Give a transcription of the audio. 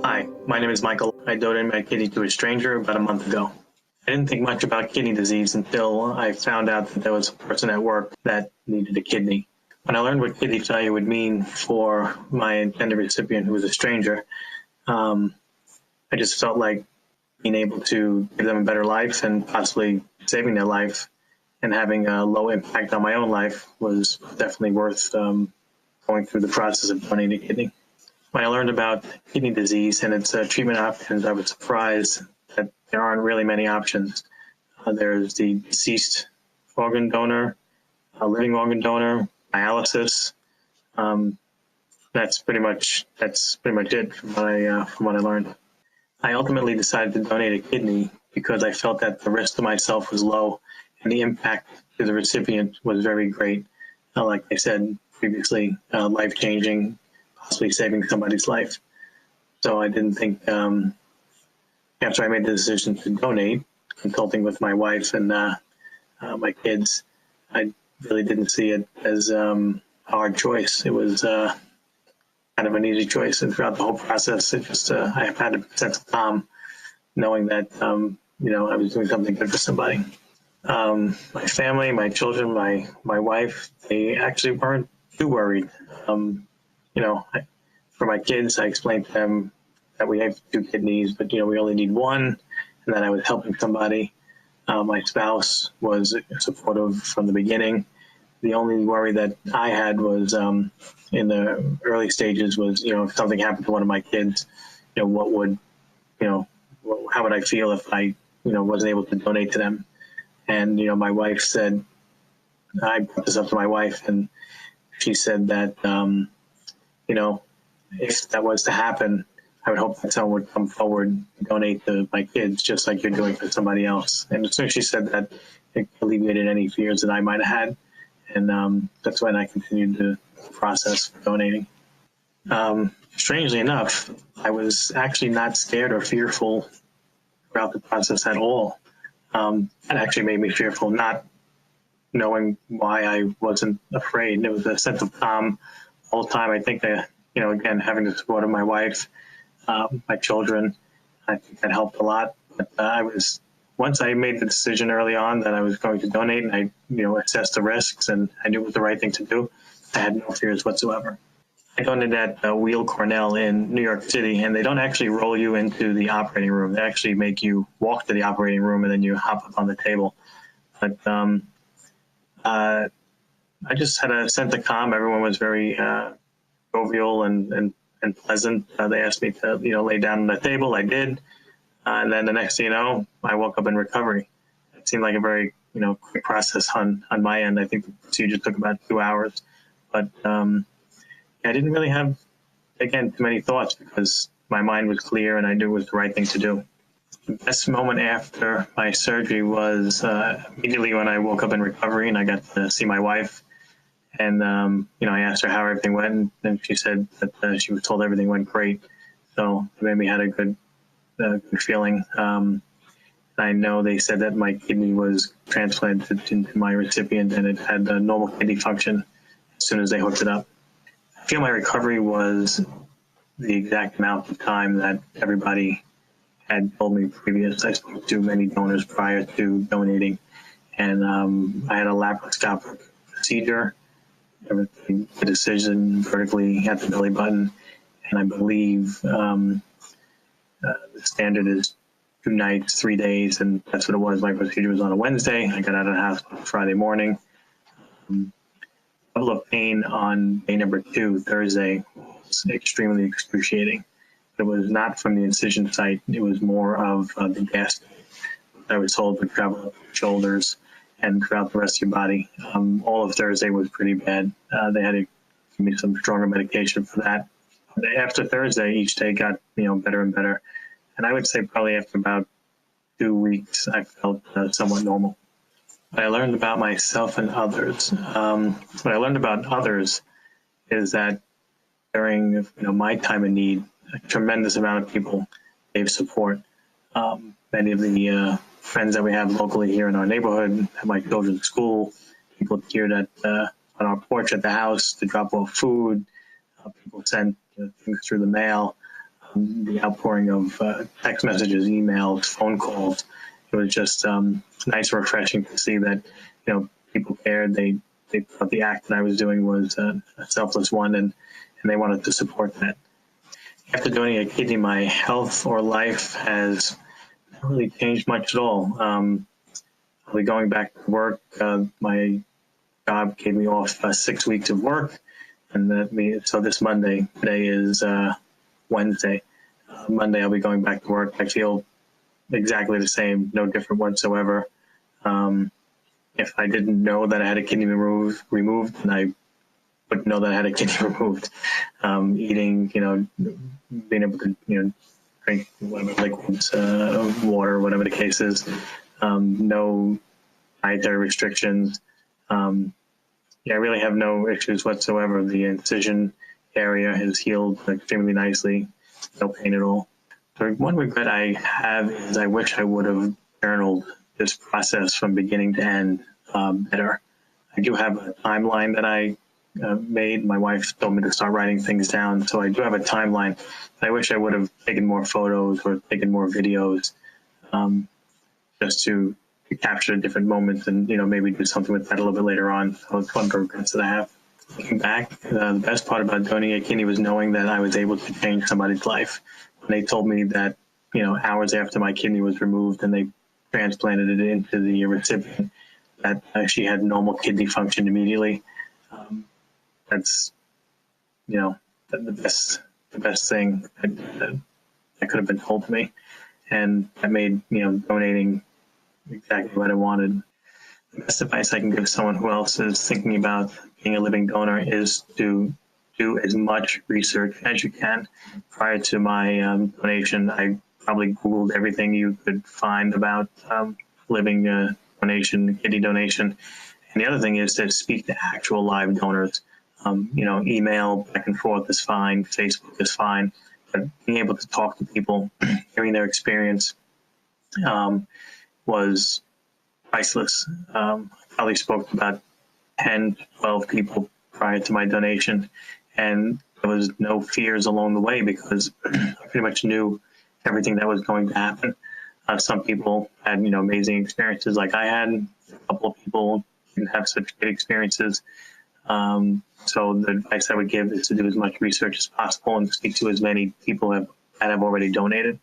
Hi, my name is Michael. I donated my kidney to a stranger about a month ago. I didn't think much about kidney disease until I found out that there was a person at work that needed a kidney. When I learned what kidney failure would mean for my intended recipient, who was a stranger, I just felt like being able to give them a better life and possibly saving their life and having a low impact on my own life was definitely worth going through the process of donating a kidney. When I learned about kidney disease and its treatment options, I was surprised that there aren't really many options. There's the deceased organ donor, a living organ donor, dialysis. Um, that's pretty much it from what I learned. I ultimately decided to donate a kidney because I felt that the risk to myself was low and the impact to the recipient was very great. Like I said previously, life-changing, possibly saving somebody's life. So I didn't think, after I made the decision to donate, consulting with my wife and my kids, I really didn't see it as a hard choice. It was kind of an easy choice. And throughout the whole process, it just I have had a sense of calm knowing that, I was doing something good for somebody. My family, my children, my wife, they actually weren't too worried. For my kids, I explained to them that we have two kidneys, but we only need one, and that I was helping somebody. My spouse was supportive from the beginning. The only worry that I had was in the early stages was, if something happened to one of my kids, what would, how would I feel if I, wasn't able to donate to them? And, my wife said, I brought this up to my wife, and she said that, if that was to happen, I would hope that someone would come forward and donate to my kids, just like you're doing for somebody else. And as soon as she said that, it alleviated any fears that I might have had. And that's when I continued the process for donating. Strangely enough, I was actually not scared or fearful throughout the process at all. It actually made me fearful, not knowing why I wasn't afraid. There was a sense of calm the whole time. I think that, again, having the support of my wife, my children, I think that helped a lot. But once I made the decision early on that I was going to donate, and I, assessed the risks, and I knew it was the right thing to do, I had no fears whatsoever. I donated at Weill Cornell in New York City, and they don't actually roll you into the operating room. They actually make you walk to the operating room, and then you hop up on the table. But I just had a sense of calm. Everyone was very jovial and pleasant. They asked me to, lay down on the table. I did. And then the next thing you know, I woke up in recovery. It seemed like a very, quick process on my end. I think the procedure took about 2 hours. But I didn't really have, again, too many thoughts because my mind was clear and I knew it was the right thing to do. The best moment after my surgery was immediately when I woke up in recovery and I got to see my wife. And, I asked her how everything went, and she said that she was told everything went great. So it made me had a good feeling. I know they said that my kidney was transplanted into my recipient and it had a normal kidney function as soon as they hooked it up. I feel my recovery was the exact amount of time that everybody had told me previous. I spoke to many donors prior to donating, and I had a laparoscopic procedure, everything, the decision vertically at the belly button, and I believe the standard is 2 nights, 3 days, and that's what it was. My procedure was on a Wednesday. I got out of the hospital Friday morning. Level of pain on day number 2, Thursday, was extremely excruciating. It was not from the incision site. It was more of the gas I was told would travel up your shoulders and throughout the rest of your body. All of Thursday was pretty bad. They had to give me some stronger medication for that. After Thursday, each day got better and better. And I would say probably after about 2 weeks, I felt somewhat normal. What I learned about myself and others. What I learned about others is that during my time of need, a tremendous amount of people gave support. Many of the friends that we have locally here in our neighborhood, at my children's school, people cheered at on our porch at the house to drop off food. People sent things through the mail. The outpouring of text messages, emails, phone calls. It was just nice and refreshing to see that people cared. They thought the act that I was doing was a selfless one, and they wanted to support that. After donating a kidney, my health or life has not really changed much at all. I'll be going back to work. My job gave me off 6 weeks of work, and so this Monday, today is Wednesday. Monday, I'll be going back to work. I feel exactly the same, no different whatsoever. If I didn't know that I had a kidney removed, then I wouldn't know that I had a kidney removed. Eating, being able to, drink whatever liquids, water, whatever the case is. No dietary restrictions. I really have no issues whatsoever. The incision area has healed extremely nicely. No pain at all. So one regret I have is I wish I would have journaled this process from beginning to end better. I do have a timeline that I made. My wife told me to start writing things down, so I do have a timeline. I wish I would have taken more photos or taken more videos just to capture different moments and maybe do something with that a little bit later on. So it's one of the regrets that I have. Looking back, the best part about donating a kidney was knowing that I was able to change somebody's life. When they told me that, hours after my kidney was removed and they transplanted it into the recipient, that she had normal kidney function immediately. That's, the best thing that could have been told to me. And that made, donating exactly what I wanted. The best advice I can give someone who else is thinking about being a living donor is to do as much research as you can. Prior to my donation, I probably Googled everything you could find about living donation, kidney donation. And the other thing is to speak to actual live donors. Email back and forth is fine, Facebook is fine, but being able to talk to people, hearing their experience was priceless. I probably spoke to about 10, 12 people prior to my donation, and there was no fears along the way because I pretty much knew everything that was going to happen. Some people had, amazing experiences like I had. A couple of people didn't have such good experiences. So the advice I would give is to do as much research as possible and speak to as many people that have already donated.